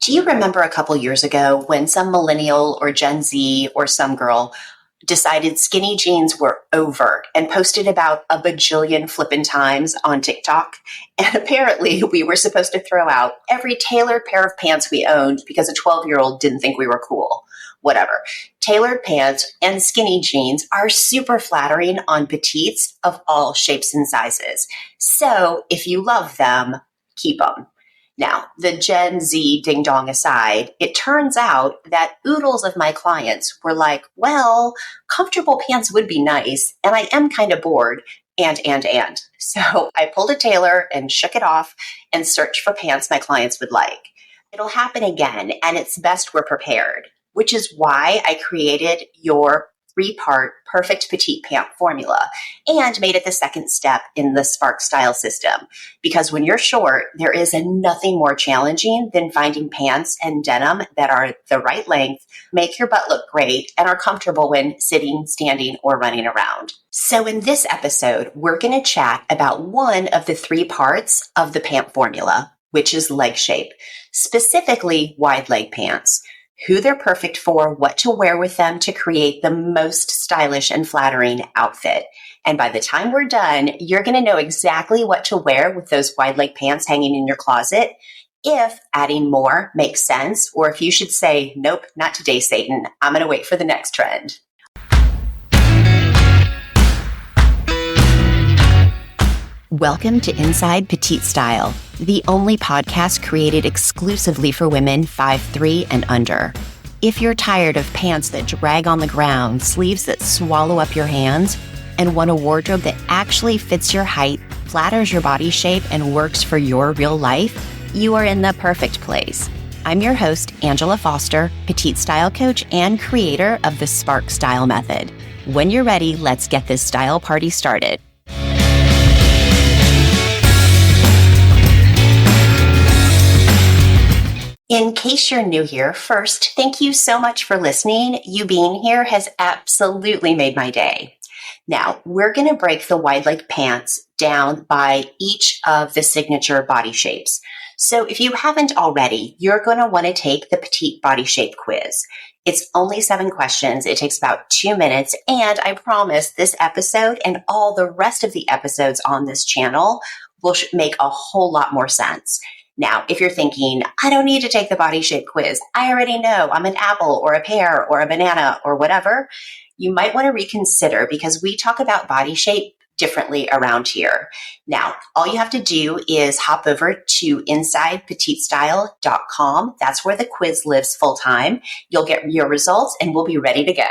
Do you remember a couple years ago when some millennial or Gen Z or some girl decided skinny jeans were over and posted about a bajillion flippin' times on TikTok? And apparently we were supposed to throw out every tailored pair of pants we owned because a 12-year-old didn't think we were cool. Whatever. Tailored pants and skinny jeans are super flattering on petites of all shapes and sizes. So if you love them, keep them. Now, the Gen Z ding dong aside, it turns out that oodles of my clients were like, well, comfortable pants would be nice, and I am kind of bored, and. So I pulled a tailor and shook it off and searched for pants my clients would like. It'll happen again, and it's best we're prepared, which is why I created your 3-part Perfect Petite Pant Formula and made it the second step in the S.P.A.R.K style system. Because when you're short, there is nothing more challenging than finding pants and denim that are the right length, make your butt look great, and are comfortable when sitting, standing, or running around. So in this episode, we're going to chat about one of the 3 parts of the pant formula, which is leg shape, specifically wide leg pants, who they're perfect for, what to wear with them to create the most stylish and flattering outfit. And by the time we're done, you're going to know exactly what to wear with those wide leg pants hanging in your closet, if adding more makes sense, or if you should say, nope, not today, Satan. I'm going to wait for the next trend. Welcome to Inside Petite Style, the only podcast created exclusively for women 5'3" and under. If you're tired of pants that drag on the ground, sleeves that swallow up your hands, and want a wardrobe that actually fits your height, flatters your body shape, and works for your real life, you are in the perfect place. I'm your host, Angela Foster, petite style coach and creator of the S.P.A.R.K style method. When you're ready, let's get this style party started. In case you're new here, first, thank you so much for listening. You being here has absolutely made my day. Now, we're going to break the wide leg pants down by each of the signature body shapes. So if you haven't already, you're going to want to take the petite body shape quiz. It's only 7 questions. It takes about 2 minutes. And I promise this episode and all the rest of the episodes on this channel will make a whole lot more sense. Now, if you're thinking, I don't need to take the body shape quiz, I already know I'm an apple or a pear or a banana or whatever, you might want to reconsider because we talk about body shape differently around here. Now, all you have to do is hop over to InsidePetiteStyle.com. That's where the quiz lives full time. You'll get your results and we'll be ready to go.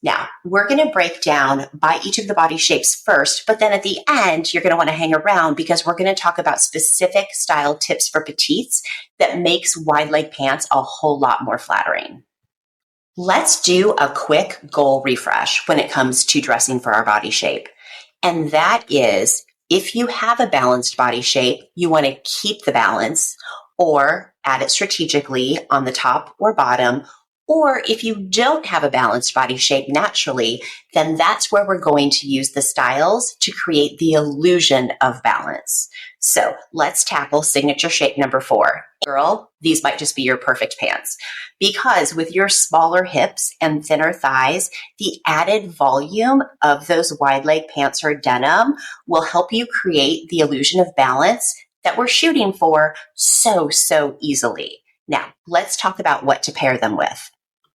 Now, we're going to break down by each of the body shapes first, but then at the end, you're going to want to hang around because we're going to talk about specific style tips for petites that makes wide leg pants a whole lot more flattering. Let's do a quick goal refresh when it comes to dressing for our body shape. And that is, if you have a balanced body shape, you want to keep the balance or add it strategically on the top or bottom. Or if you don't have a balanced body shape naturally, then that's where we're going to use the styles to create the illusion of balance. So let's tackle signature shape number 4. Girl, these might just be your perfect pants. Because with your smaller hips and thinner thighs, the added volume of those wide leg pants or denim will help you create the illusion of balance that we're shooting for so easily. Now, let's talk about what to pair them with.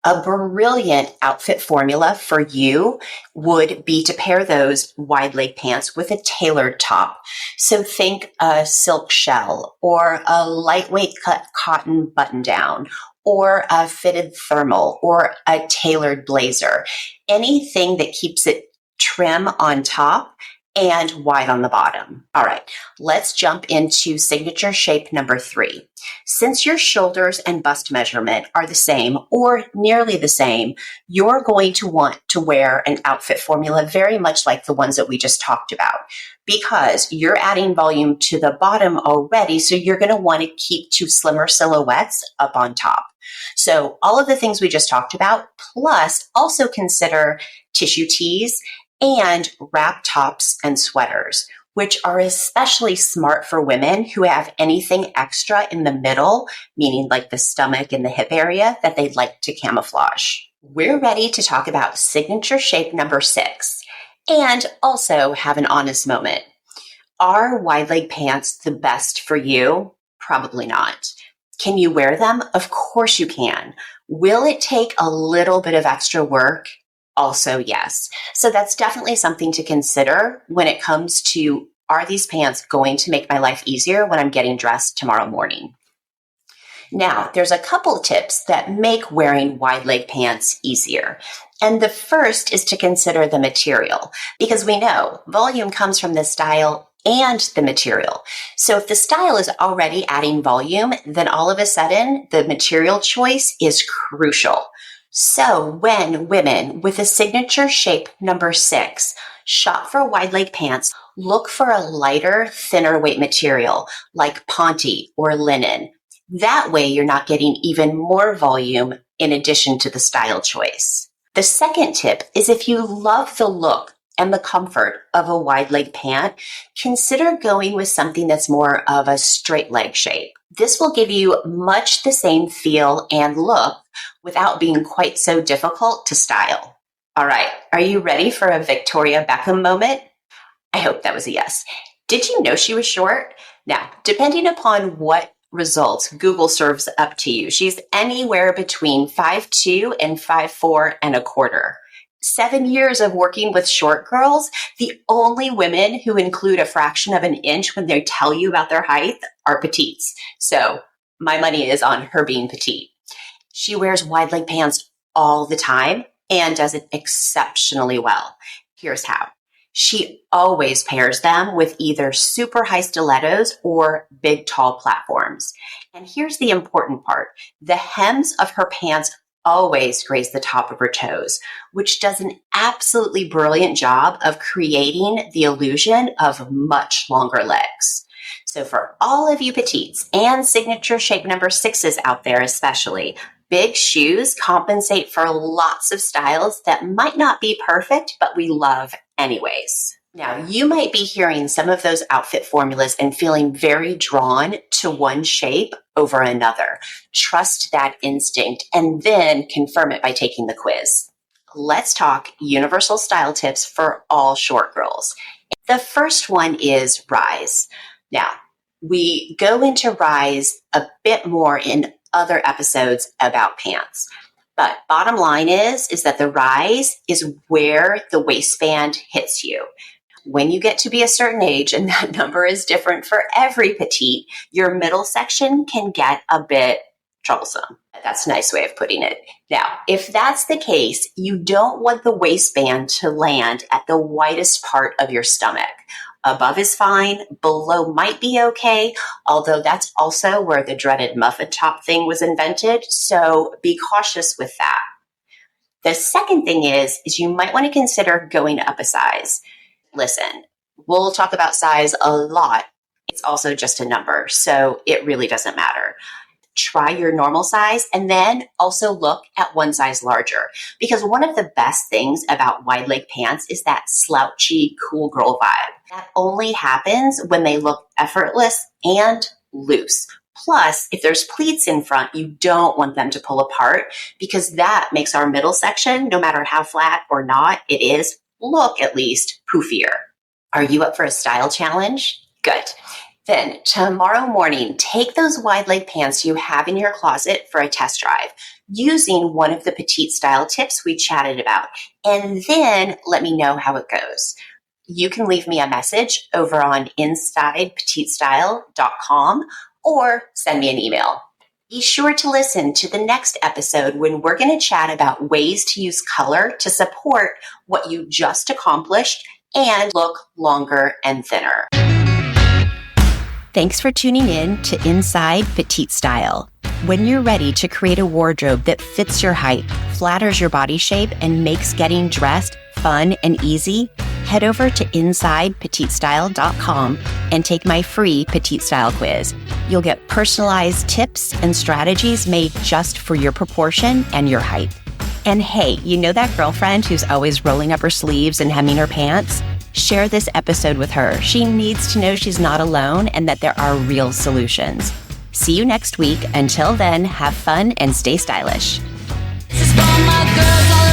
A brilliant outfit formula for you would be to pair those wide leg pants with a tailored top. So think a silk shell or a lightweight cut cotton button down or a fitted thermal or a tailored blazer. Anything that keeps it trim on top and wide on the bottom. All right, let's jump into signature shape number 3. Since your shoulders and bust measurement are the same or nearly the same, you're going to want to wear an outfit formula very much like the ones that we just talked about because you're adding volume to the bottom already, so you're going to want to keep 2 slimmer silhouettes up on top. So all of the things we just talked about, plus also consider tissue tees and wrap tops and sweaters. which are especially smart for women who have anything extra in the middle, meaning like the stomach and the hip area that they'd like to camouflage. We're ready to talk about signature shape number 6 and also have an honest moment. Are wide leg pants the best for you? Probably not. Can you wear them? Of course you can. Will it take a little bit of extra work? Also, yes. So that's definitely something to consider when it comes to, are these pants going to make my life easier when I'm getting dressed tomorrow morning? Now, there's a couple tips that make wearing wide leg pants easier. And the first is to consider the material, because we know volume comes from the style and the material. So if the style is already adding volume, then all of a sudden the material choice is crucial. So when women with a signature shape number 6 shop for wide leg pants, look for a lighter, thinner weight material like ponte or linen. That way you're not getting even more volume in addition to the style choice. The second tip is if you love the look and the comfort of a wide leg pant, consider going with something that's more of a straight leg shape. This will give you much the same feel and look without being quite so difficult to style. All right, are you ready for a Victoria Beckham moment? I hope that was a yes. Did you know she was short? Now, depending upon what results Google serves up to you, she's anywhere between 5'2" and 5'4" and a quarter. 7 years of working with short girls, the only women who include a fraction of an inch when they tell you about their height are petites. So my money is on her being petite. She wears wide leg pants all the time and does it exceptionally well. Here's how. She always pairs them with either super high stilettos or big tall platforms. And here's the important part. The hems of her pants always graze the top of her toes, which does an absolutely brilliant job of creating the illusion of much longer legs. So for all of you petites and signature shape number 6s out there especially, big shoes compensate for lots of styles that might not be perfect, but we love anyways. Now, you might be hearing some of those outfit formulas and feeling very drawn to one shape over another. Trust that instinct and then confirm it by taking the quiz. Let's talk universal style tips for all short girls. The first one is rise. Now, we go into rise a bit more in other episodes about pants. But bottom line is that the rise is where the waistband hits you. When you get to be a certain age, and that number is different for every petite, your middle section can get a bit troublesome. That's a nice way of putting it. Now, if that's the case, you don't want the waistband to land at the widest part of your stomach. Above is fine, below might be okay, although that's also where the dreaded muffin top thing was invented, so be cautious with that. The second thing is you might want to consider going up a size. Listen, we'll talk about size a lot. It's also just a number, so it really doesn't matter. Try your normal size and then also look at one size larger, because one of the best things about wide leg pants is that slouchy, cool girl vibe. That only happens when they look effortless and loose. Plus, if there's pleats in front, you don't want them to pull apart, because that makes our middle section, no matter how flat or not it is, look at least poofier. Are you up for a style challenge? Good. Then tomorrow morning, take those wide leg pants you have in your closet for a test drive using one of the petite style tips we chatted about, and then let me know how it goes. You can leave me a message over on InsidePetiteStyle.com or send me an email. Be sure to listen to the next episode when we're going to chat about ways to use color to support what you just accomplished and look longer and thinner. Thanks for tuning in to Inside Petite Style. When you're ready to create a wardrobe that fits your height, flatters your body shape, and makes getting dressed fun and easy, head over to InsidePetiteStyle.com and take my free Petite Style quiz. You'll get personalized tips and strategies made just for your proportion and your height. And hey, you know that girlfriend who's always rolling up her sleeves and hemming her pants? Share this episode with her. She needs to know she's not alone and that there are real solutions. See you next week. Until then, have fun and stay stylish. This is for my girls all